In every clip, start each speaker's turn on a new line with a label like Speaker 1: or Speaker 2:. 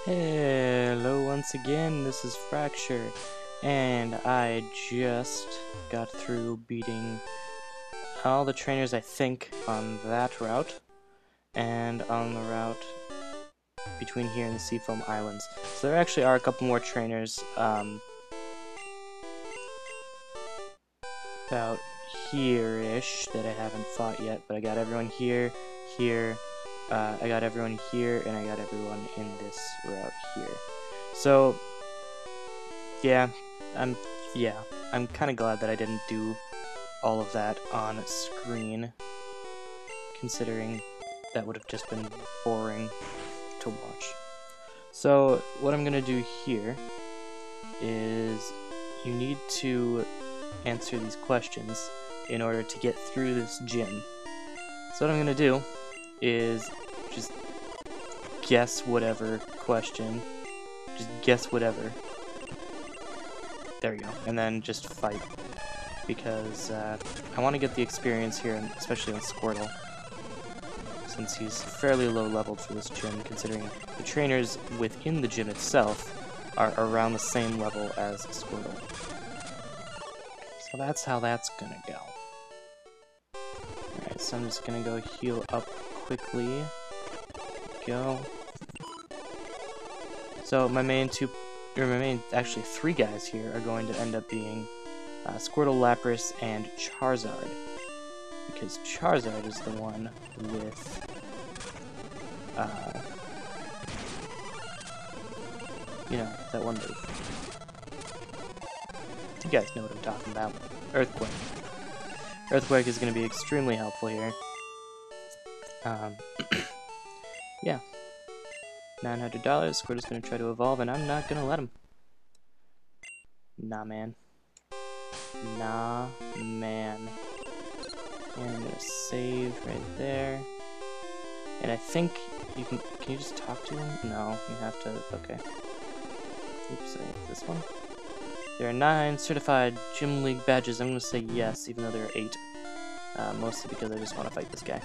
Speaker 1: Hello once again, this is Fracture, and I just got through beating all the trainers I think on that route, and on the route between here and the Seafoam Islands. So there actually are a couple more trainers about here-ish that I haven't fought yet, but I got everyone here, I got everyone here, and I got everyone in this route here. So, yeah, I'm kind of glad that I didn't do all of that on screen, considering that would have just been boring to watch. So, what I'm gonna do here is you need to answer these questions in order to get through this gym. So what I'm gonna do is just guess whatever question. Just guess whatever. There we go. And then just fight. Because I want to get the experience here, and especially on Squirtle. Since he's fairly low leveled for this gym, considering the trainers within the gym itself are around the same level as Squirtle. So that's how that's gonna go. Alright, so I'm just gonna go heal up quickly. Go. So my main actually three guys here are going to end up being Squirtle, Lapras, and Charizard. Because Charizard is the one with you know, that one move. You guys know what I'm talking about. Earthquake. Earthquake is going to be extremely helpful here. Yeah. $900. Squirtle's going to try to evolve, and I'm not going to let him. Nah, man. Nah, man. And I'm going to save right there. And I think you can you just talk to him? No, you have to, okay. Oops, I hit this one. There are 9 certified Gym League badges. I'm going to say yes, even though there are 8. Mostly because I just want to fight this guy.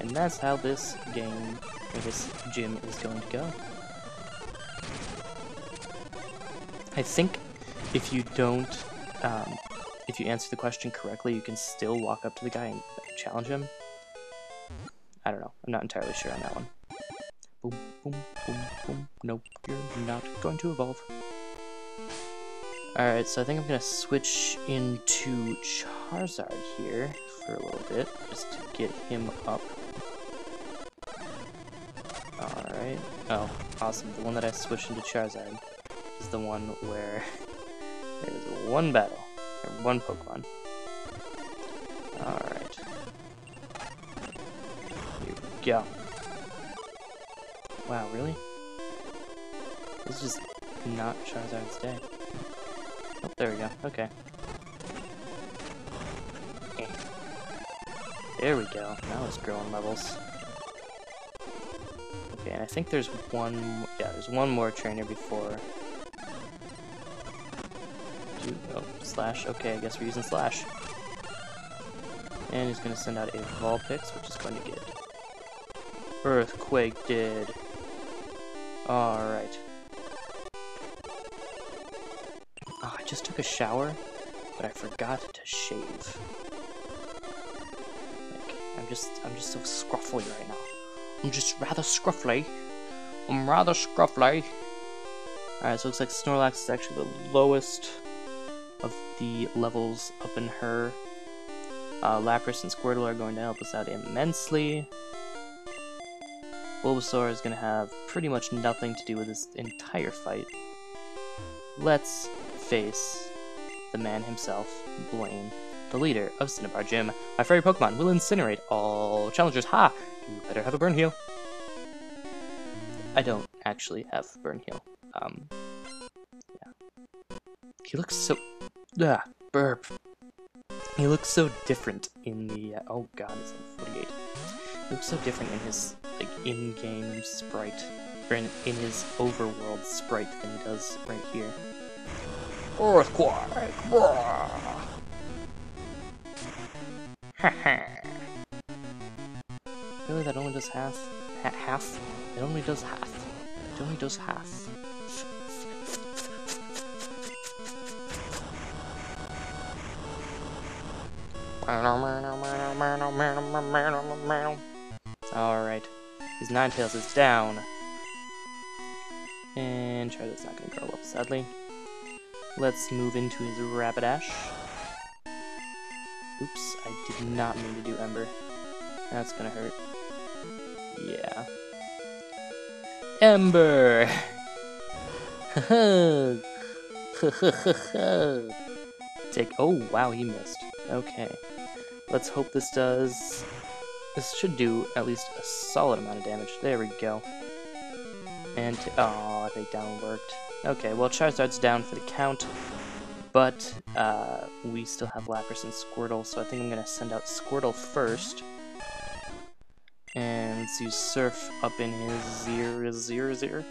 Speaker 1: And that's how this game, or this gym, is going to go. I think if you don't, if you answer the question correctly, you can still walk up to the guy and challenge him. I don't know. I'm not entirely sure on that one. Boom, boom, boom, boom. Nope, you're not going to evolve. Alright, so I think I'm going to switch into Charizard here for a little bit, just to get him up. Alright. Oh, awesome. The one that I switched into Charizard is the one where there's one battle, or one Pokemon. Alright. Here we go. Wow, really? This is just not Charizard's day. Oh, there we go. Okay. There we go. Now it's growing levels. Okay, and I think there's one... Yeah, there's one more trainer before... Oh, Slash. Okay, I guess we're using Slash. And he's going to send out a Vulpix, which is going to get... Earthquake did. Alright. Oh, I just took a shower, but I forgot to shave. Like, I'm just so scruffly right now. I'm just rather scruffly. I'm rather scruffly. Alright, so it looks like Snorlax is actually the lowest of the levels up in her. Lapras and Squirtle are going to help us out immensely. Bulbasaur is going to have pretty much nothing to do with this entire fight. Let's face the man himself, Blaine, the leader of Cinnabar Gym. My fairy Pokemon will incinerate all challengers. Ha! You better have a burn heal. I don't actually have burn heal. Yeah. He looks so... burp. He looks so different in the... oh god, he's like 48. He looks so different in his, like, in-game sprite. Or in his overworld sprite than he does right here. Earthquake! Really, that only does half half. It only does half. It only does half. Alright. His Ninetales is down. And Charizard's not going to grow up, sadly. Let's move into his Rapidash. Oops, I did not mean to do Ember. That's going to hurt. Yeah. Ember! Take. Oh, wow, he missed. Okay. Let's hope this does. This should do at least a solid amount of damage. There we go. And. Oh, I think down worked. Okay, well, Charizard's down for the count. But we still have Lapras and Squirtle, so I think I'm going to send out Squirtle first. And let's use Surf up in his Zir.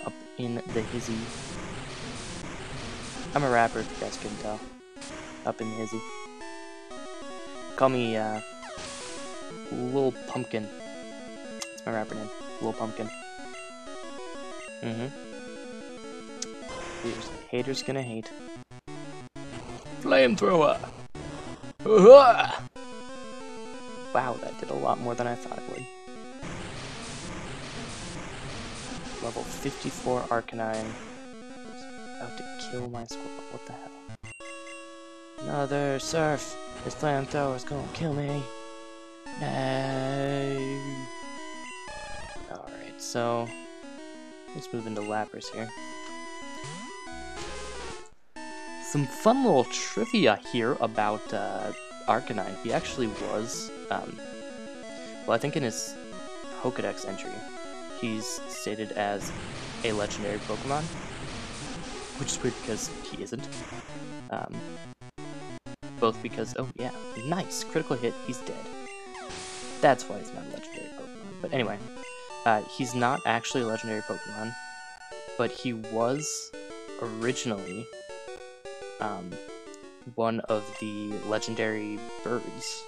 Speaker 1: Up in the hizzy. I'm a rapper, if you guys couldn't tell. Up in the hizzy. Call me, Lil Pumpkin. That's my rapper name. Lil Pumpkin. Haters gonna hate. Flamethrower! Wow, that did a lot more than I thought it would. Level 54 Arcanine. About to kill my Squirtle. What the hell? Another Surf! This Flamethrower's gonna kill me! No! Alright, so let's move into Lapras here. Some fun little trivia here about Arcanine. He actually was, well, I think in his Pokedex entry, he's stated as a legendary Pokemon, which is weird because he isn't. Both because, oh yeah, nice, critical hit, he's dead. That's why he's not a legendary Pokemon. But anyway, he's not actually a legendary Pokemon, but he was originally one of the legendary birds.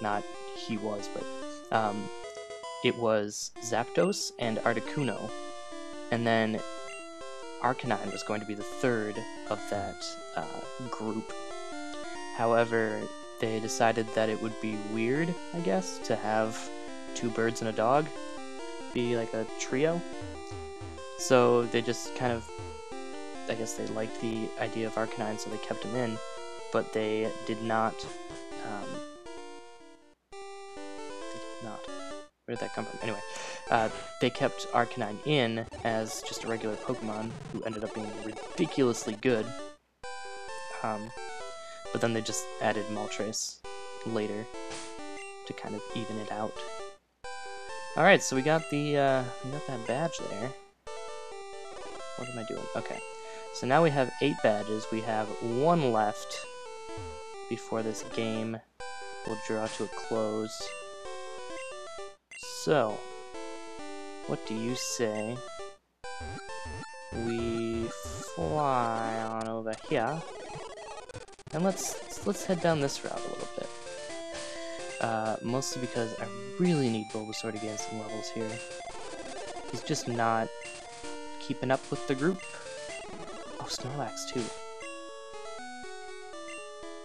Speaker 1: Not he was, but it was Zapdos and Articuno, and then Arcanine was going to be the third of that group. However, they decided that it would be weird, I guess, to have two birds and a dog be like a trio. So they just kind of, I guess they liked the idea of Arcanine, so they kept him in, but they did not, where did that come from? Anyway, they kept Arcanine in as just a regular Pokemon, who ended up being ridiculously good, but then they just added Moltres later to kind of even it out. Alright, so we got the, we got that badge there. What am I doing? Okay. So now we have 8 badges. We have 1 left before this game will draw to a close. So, what do you say we fly on over here, and let's head down this route a little bit. Mostly because I really need Bulbasaur to gain some levels here. He's just not keeping up with the group. Oh, Snorlax too.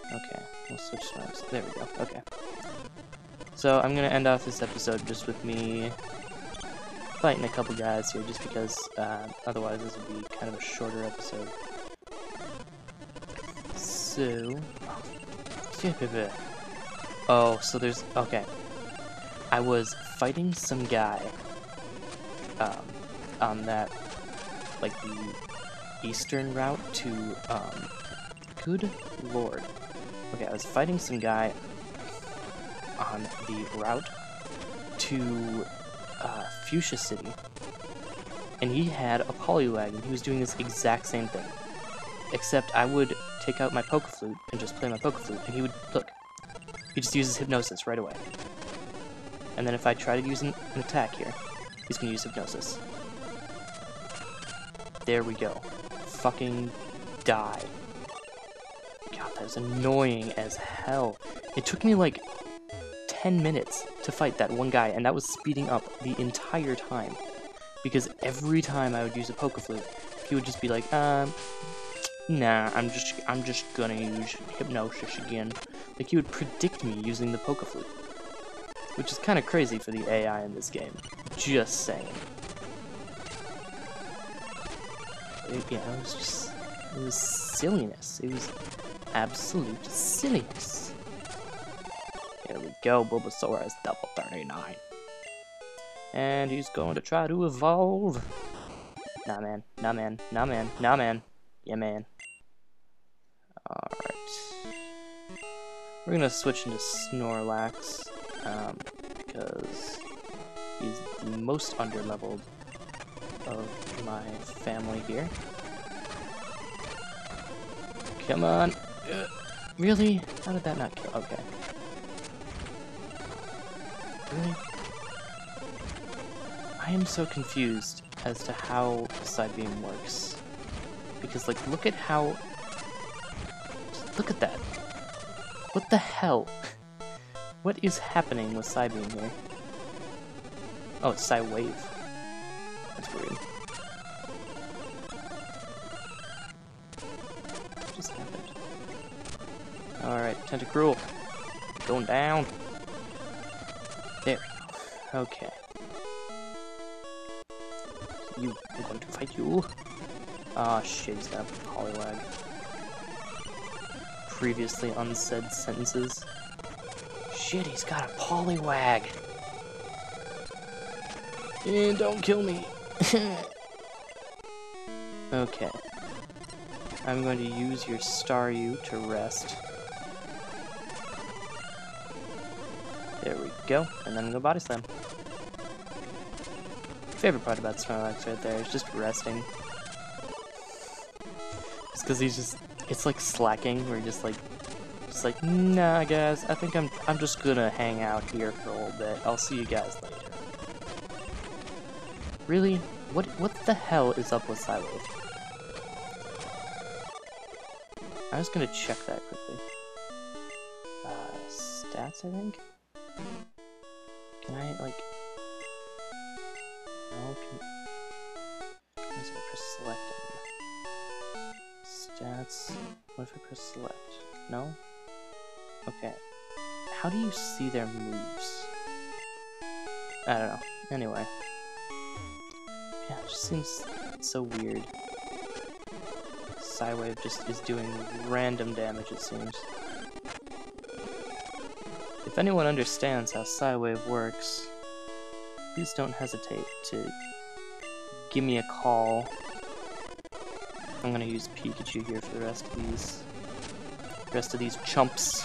Speaker 1: Okay, we'll switch Snorlax. There we go. Okay. So I'm gonna end off this episode just with me fighting a couple guys here, just because otherwise this would be kind of a shorter episode. So, oh, so there's, okay. I was fighting some guy on that, like the eastern route to, good lord. Okay, I was fighting some guy on the route to Fuchsia City, and he had a Poliwag, and he was doing this exact same thing, except I would take out my Poke Flute and just play my Poke Flute, and he would, look, he just uses Hypnosis right away. And then if I try to use an attack here, he's gonna use Hypnosis. There we go. Fucking die. God, that was annoying as hell. It took me like 10 minutes to fight that one guy, and that was speeding up the entire time. Because every time I would use a Poke Flute, he would just be like, nah, I'm just gonna use Hypnosis again. Like, he would predict me using the Poke Flute. Which is kind of crazy for the AI in this game. Just saying. It was silliness. It was absolute silliness. Here we go, Bulbasaur is level 39. And he's going to try to evolve. Nah, man. Nah, man. Nah, man. Nah, man. Yeah, man. Alright. We're gonna switch into Snorlax, because he's the most underleveled of my family here. Come on. Really? How did that not kill? Okay. Really? I am so confused as to how Psybeam works. Because, like, look at how... Look at that. What the hell? What is happening with Psybeam here? Oh, it's Psywave. That's weird. What just happened? Alright, Tentacruel. Going down. There we go. Okay. I'm going to fight you. Ah, shit, he's got a Poliwag. Previously unsaid sentences. Shit, he's got a Poliwag. And don't kill me. Okay. I'm going to use your Staryu to rest. There we go. And then I'm going to Body Slam. Favorite part about Snorlax right there is just resting. Just because he's just, it's like slacking, where he's just like, nah guys, I think I'm just gonna hang out here for a little bit. I'll see you guys later. Really? What the hell is up with Psywave? I'm just gonna check that quickly. Stats, I think? Can I, like... No, I'm just gonna press select on here. Stats... What if I press select? No? Okay. How do you see their moves? I don't know. Anyway. Yeah, it just seems so weird. Psywave just is doing random damage, it seems. If anyone understands how Psywave works, please don't hesitate to give me a call. I'm gonna use Pikachu here for the rest of these chumps.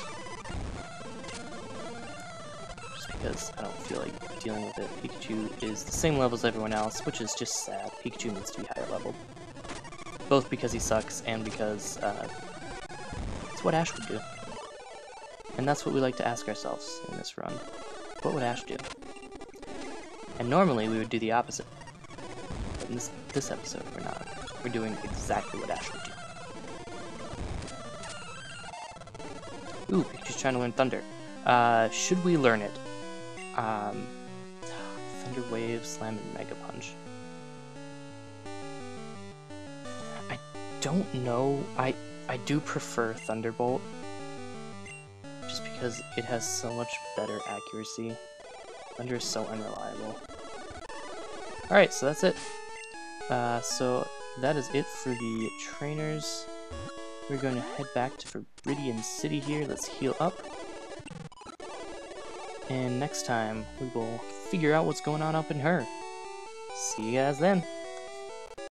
Speaker 1: Just because I don't feel like dealing with it. Pikachu is the same level as everyone else, which is just sad. Pikachu needs to be higher leveled. Both because he sucks and because it's what Ash would do. And that's what we like to ask ourselves in this run. What would Ash do? And normally we would do the opposite. But in this episode we're not. We're doing exactly what Ash would do. Ooh, Pikachu's trying to learn Thunder. Should we learn it? Thunder Wave, Slam, and Mega Punch. I don't know. I do prefer Thunderbolt. Just because it has so much better accuracy. Thunder is so unreliable. Alright, so that's it. So that is it for the trainers. We're going to head back to Viridian City here. Let's heal up. And next time, we will figure out what's going on up in her. See you guys then.